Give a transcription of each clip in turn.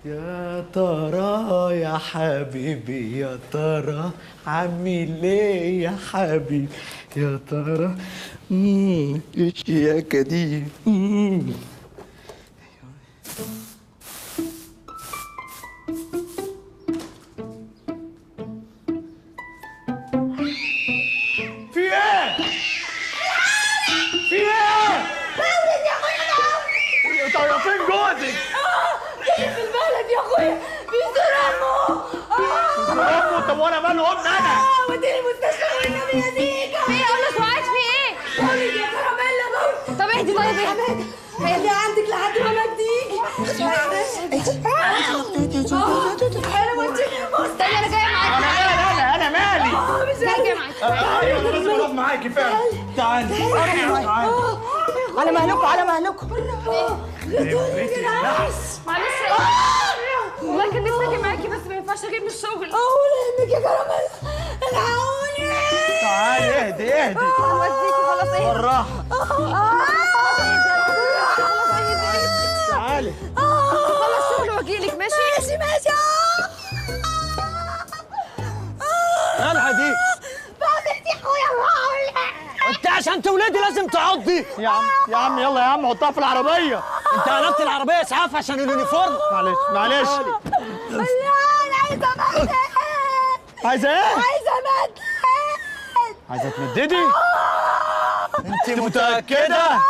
يا ترى يا حبيبي يا ترى عامل ايه يا حبيبي يا ترى ايش يا كديم في ايه؟ في ايه؟ مولد يا اخويا طيب فين جوزك؟ جاي في البلد يا اخويا بيزور امه. امه؟ طب وانا ماله ابن انا؟ وديني المستشفى والنبي يا زيكا. ايه اقول له سعاد في ايه؟ مولد يا كراميلا مولد. طب اهدي طيب يا اهدي. حماده خليها عندك لحد ما مجدي يجي. انا وديك استني انا جايه معاكي. انا مالي؟ مش جايه معاكي. ايوه انا لازم اروح معاكي فعلا. تعالي تعالي على مهلكم على مهلكم. معلش والله كان نفسي اجي معاكي بس ما ينفعش اجي من الشغل. ولا يهمك يا كراميلا العوني. تعالي اهدي هوديكي خلاص ايه؟ بالراحه تعالي خلاص شغل واجيلك ماشي؟ ماشي مالها دي؟ بعمل يا اخويا العوني. انت عشان تولدي لازم تعضي. يا عم يلا يا عم حطها في العربيه. انت قلبت العربيه اسعاف عشان اليونيفورم. معلش انا عايزه امدد. عايزه ايه؟ عايزه امدد. عايزه تمددي؟ انت متاكده؟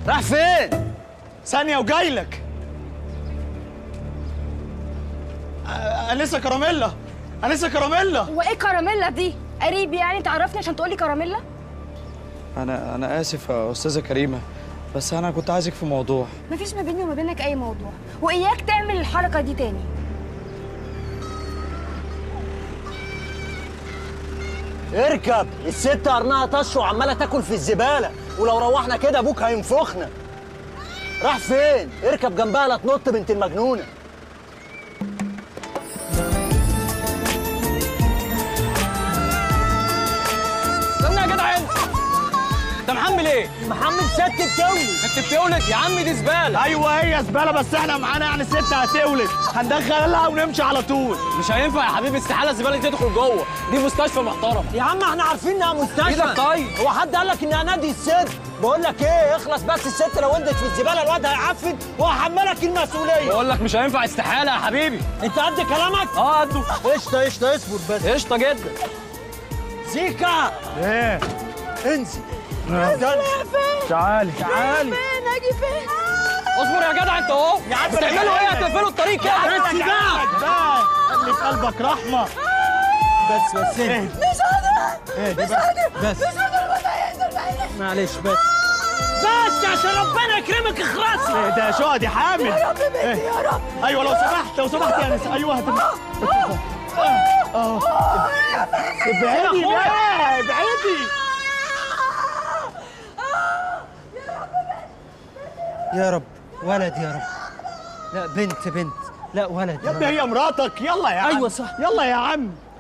راح فين؟ ثانيه وجايلك. انسه كراميلا انسه كراميلا. وايه كراميلا دي؟ قريب يعني تعرفني عشان تقولي كراميلا؟ انا اسف يا استاذه كريمه، بس انا كنت عايزك في موضوع. مفيش ما بيني وما بينك اي موضوع، واياك تعمل الحركه دي تاني. اركب. الست قرنها طش وعماله تاكل في الزباله، ولو روحنا كده ابوك هينفخنا. راح فين؟ اركب جنبها لا تنط بنت المجنونه. استنى يا جدع انت محمل ايه؟ محمد ست بتولد. انت بتولد يا عم دي زباله. ايوه هي زباله بس احنا معانا يعني ست هتولد، هندخلها ونمشي على طول. مش هينفع يا حبيبي، استحاله الزباله دي تدخل جوه، دي مستشفى محترمه. يا عم احنا عارفين انها مستشفى. ايدك طيب. هو حد قال لك انها نادي الست؟ بقول لك ايه، اخلص بس. الست لو ولدت في الزباله الواد هيعفن وهحملك المسؤوليه. بقول لك مش هينفع، استحاله يا حبيبي. انت قد كلامك؟ اه قده. قشطه قشطه، اصبر بس. قشطه جدا. زيكا ايه؟ انزل. تعالي فين اجي فين؟ اصبر يا جدع انت اهو. يا عم بتعملوا ايه؟ هتقفلوا الطريق كده. بقى خلي في قلبك رحمه. بس ايه؟ مش قادره بس مش قادره الواد هينزل بعيني. معلش بس عشان ربنا يكرمك اخرسي. ايه ده شهدي حامل؟ يا رب بنتي يا رب. ايوه لو سمحت يا نس. ايوه هتبقى ابعدي بقى ابعدي. يا رب ولد يا رب. لا بنت. لا ولد يا ابني هي مراتك. يلا يا عم. أيوة صح. يلا يا عم.